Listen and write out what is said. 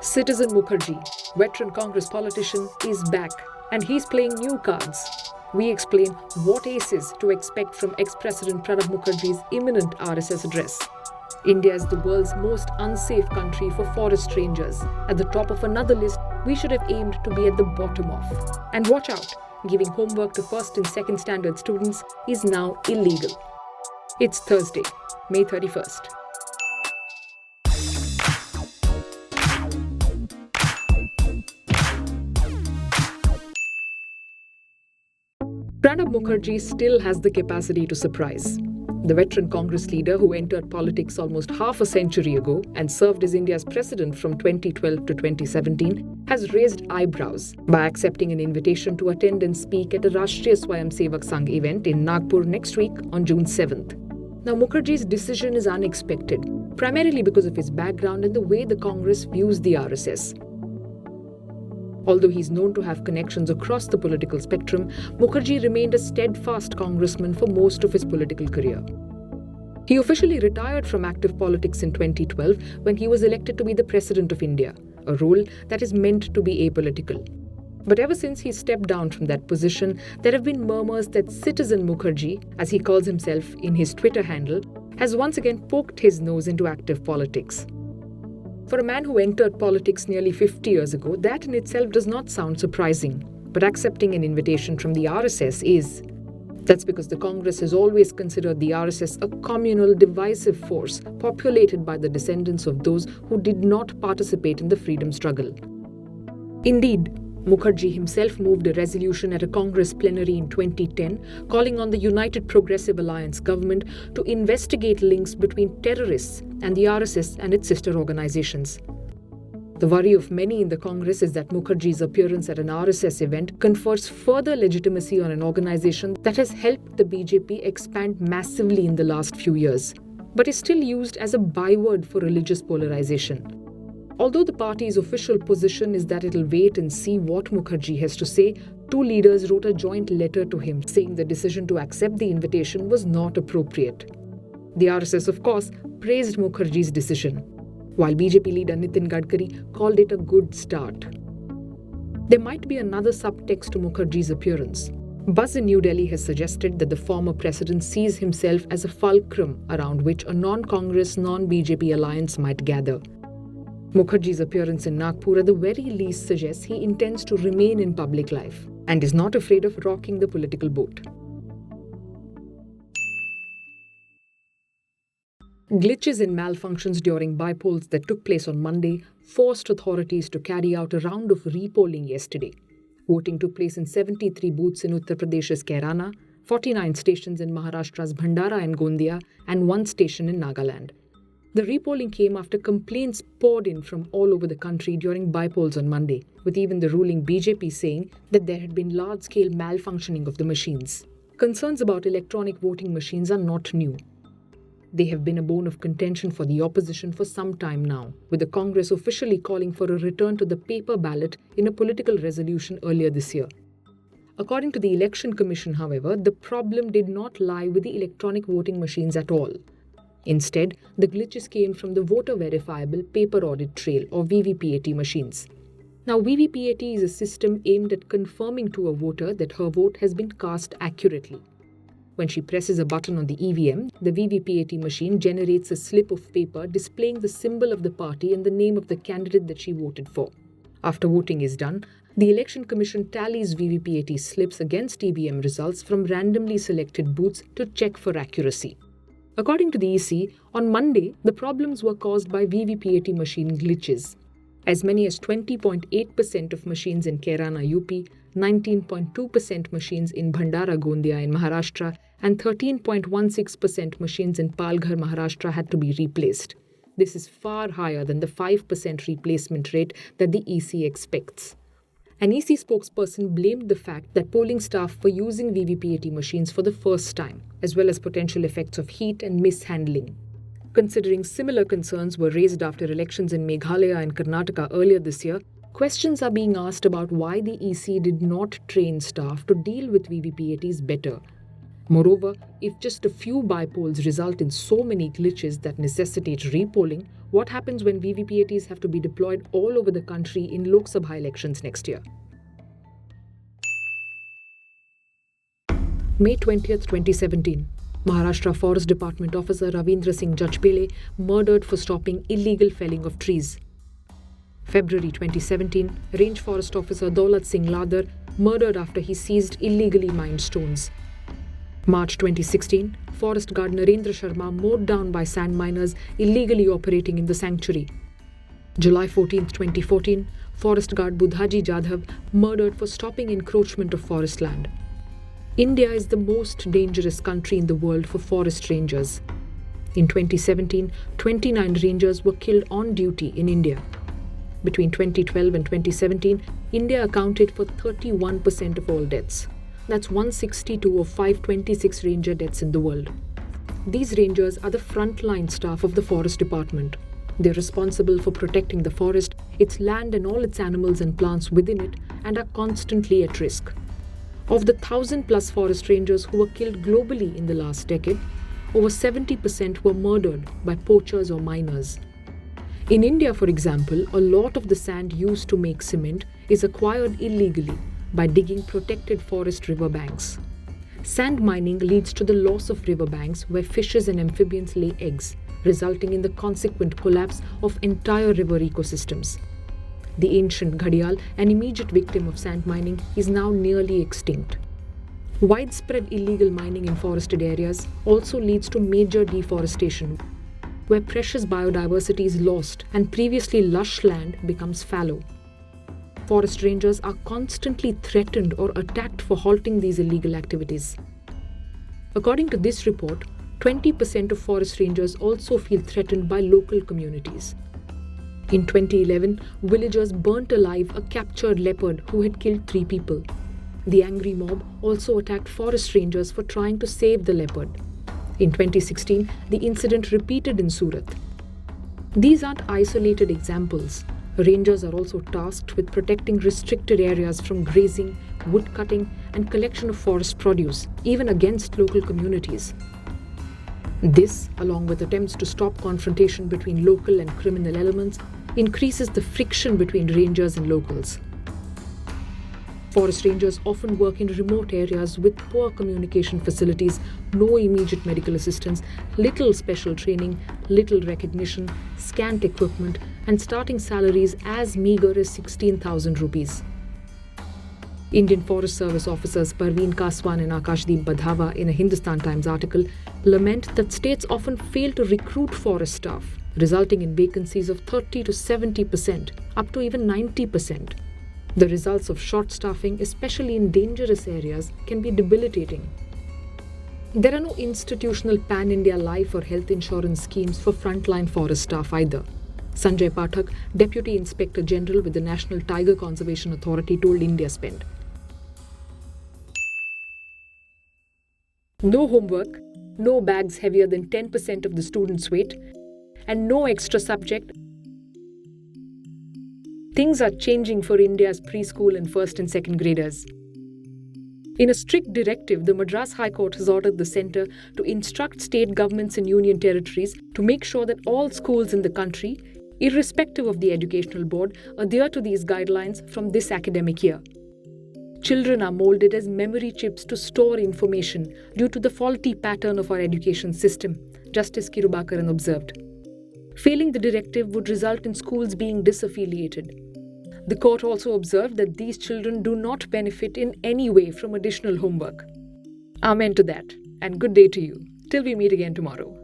Citizen Mukherjee, veteran Congress politician, is back and he's playing new cards. We explain what aces to expect from ex-President Pranab Mukherjee's imminent RSS address. India is the world's most unsafe country for forest rangers. At the top of another list we should have aimed to be at the bottom of. And watch out, giving homework to first and second standard students is now illegal. It's Thursday, May 31st. Pranab Mukherjee still has the capacity to surprise. The veteran Congress leader who entered politics almost half a century ago and served as India's president from 2012 to 2017 has raised eyebrows by accepting an invitation to attend and speak at a Rashtriya Swayamsevak Sangh event in Nagpur next week on June 7th. Now, Mukherjee's decision is unexpected, primarily because of his background and the way the Congress views the RSS. Although he's known to have connections across the political spectrum, Mukherjee remained a steadfast congressman for most of his political career. He officially retired from active politics in 2012 when he was elected to be the President of India, a role that is meant to be apolitical. But ever since he stepped down from that position, there have been murmurs that Citizen Mukherjee, as he calls himself in his Twitter handle, has once again poked his nose into active politics. For a man who entered politics nearly 50 years ago, that in itself does not sound surprising. But accepting an invitation from the RSS is. That's because the Congress has always considered the RSS a communal, divisive force populated by the descendants of those who did not participate in the freedom struggle. Indeed, Mukherjee himself moved a resolution at a Congress plenary in 2010 calling on the United Progressive Alliance government to investigate links between terrorists and the RSS and its sister organizations. The worry of many in the Congress is that Mukherjee's appearance at an RSS event confers further legitimacy on an organization that has helped the BJP expand massively in the last few years, but is still used as a byword for religious polarization. Although the party's official position is that it'll wait and see what Mukherjee has to say, two leaders wrote a joint letter to him saying the decision to accept the invitation was not appropriate. The RSS, of course, praised Mukherjee's decision, while BJP leader Nitin Gadkari called it a good start. There might be another subtext to Mukherjee's appearance. Buzz in New Delhi has suggested that the former president sees himself as a fulcrum around which a non-Congress, non-BJP alliance might gather. Mukherjee's appearance in Nagpur at the very least suggests he intends to remain in public life and is not afraid of rocking the political boat. Glitches and malfunctions during bypolls that took place on Monday forced authorities to carry out a round of repolling yesterday. Voting took place in 73 booths in Uttar Pradesh's Kairana, 49 stations in Maharashtra's Bhandara and Gondia, and 1 station in Nagaland. The repolling came after complaints poured in from all over the country during bypolls on Monday, with even the ruling BJP saying that there had been large-scale malfunctioning of the machines. Concerns about electronic voting machines are not new. They have been a bone of contention for the opposition for some time now, with the Congress officially calling for a return to the paper ballot in a political resolution earlier this year. According to the Election Commission, however, the problem did not lie with the electronic voting machines at all. Instead, the glitches came from the voter verifiable paper audit trail or VVPAT machines. Now, VVPAT is a system aimed at confirming to a voter that her vote has been cast accurately. When she presses a button on the EVM, the VVPAT machine generates a slip of paper displaying the symbol of the party and the name of the candidate that she voted for. After voting is done, the Election Commission tallies VVPAT slips against EVM results from randomly selected booths to check for accuracy. According to the EC, on Monday, the problems were caused by VVPAT machine glitches. As many as 20.8% of machines in Kairana, UP, 19.2% machines in Bhandara, Gondia in Maharashtra, and 13.16% machines in Palghar, Maharashtra had to be replaced. This is far higher than the 5% replacement rate that the EC expects. An EC spokesperson blamed the fact that polling staff were using VVPAT machines for the first time, as well as potential effects of heat and mishandling. Considering similar concerns were raised after elections in Meghalaya and Karnataka earlier this year, questions are being asked about why the EC did not train staff to deal with VVPATs better. Moreover, if just a few bypolls result in so many glitches that necessitate repolling, What happens when VVPATs have to be deployed all over the country in Lok Sabha elections next year? May 20th, 2017. Maharashtra Forest Department officer Ravindra Singh Jajpele murdered for stopping illegal felling of trees. February 2017. Range Forest Officer Daulat Singh Ladar murdered after he seized illegally mined stones. March 2016. Forest guard Narendra Sharma mowed down by sand miners illegally operating in the sanctuary. July 14, 2014. Forest guard Budhaji Jadhav murdered for stopping encroachment of forest land. India is the most dangerous country in the world for forest rangers. In 2017, 29 rangers were killed on duty in India. Between 2012 and 2017, India accounted for 31% of all deaths. That's 162 of 526 ranger deaths in the world. These rangers are the frontline staff of the Forest Department. They're responsible for protecting the forest, its land and all its animals and plants within it, and are constantly at risk. Of the 1,000+ forest rangers who were killed globally in the last decade, over 70% were murdered by poachers or miners. In India, for example, a lot of the sand used to make cement is acquired illegally by digging protected forest riverbanks. Sand mining leads to the loss of riverbanks where fishes and amphibians lay eggs, resulting in the consequent collapse of entire river ecosystems. The ancient ghadial, an immediate victim of sand mining, is now nearly extinct. Widespread illegal mining in forested areas also leads to major deforestation, where precious biodiversity is lost and previously lush land becomes fallow. Forest rangers are constantly threatened or attacked for halting these illegal activities. According to this report, 20% of forest rangers also feel threatened by local communities. In 2011, villagers burnt alive a captured leopard who had killed 3 people. The angry mob also attacked forest rangers for trying to save the leopard. In 2016, the incident repeated in Surat. These aren't isolated examples. Rangers are also tasked with protecting restricted areas from grazing, wood cutting, and collection of forest produce, even against local communities. This, along with attempts to stop confrontation between local and criminal elements, increases the friction between rangers and locals. Forest rangers often work in remote areas with poor communication facilities, no immediate medical assistance, little special training, little recognition, scant equipment, and starting salaries as meager as 16,000 rupees. Indian Forest Service officers Parveen Kaswan and Akashdeep Badhava in a Hindustan Times article lament that states often fail to recruit forest staff, resulting in vacancies of 30 to 70%, up to even 90%. The results of short staffing, especially in dangerous areas, can be debilitating. There are no institutional pan-India life or health insurance schemes for frontline forest staff either. Sanjay Pathak, Deputy Inspector General with the National Tiger Conservation Authority, told India Spend. No homework, no bags heavier than 10% of the student's weight, and no extra subject. Things are changing for India's preschool and first and second graders. In a strict directive, the Madras High Court has ordered the centre to instruct state governments and union territories to make sure that all schools in the country, irrespective of the educational board, adhere to these guidelines from this academic year. Children are moulded as memory chips to store information due to the faulty pattern of our education system, Justice Kirubakaran observed. Failing the directive would result in schools being disaffiliated. The court also observed that these children do not benefit in any way from additional homework. Amen to that, and good day to you. Till we meet again tomorrow.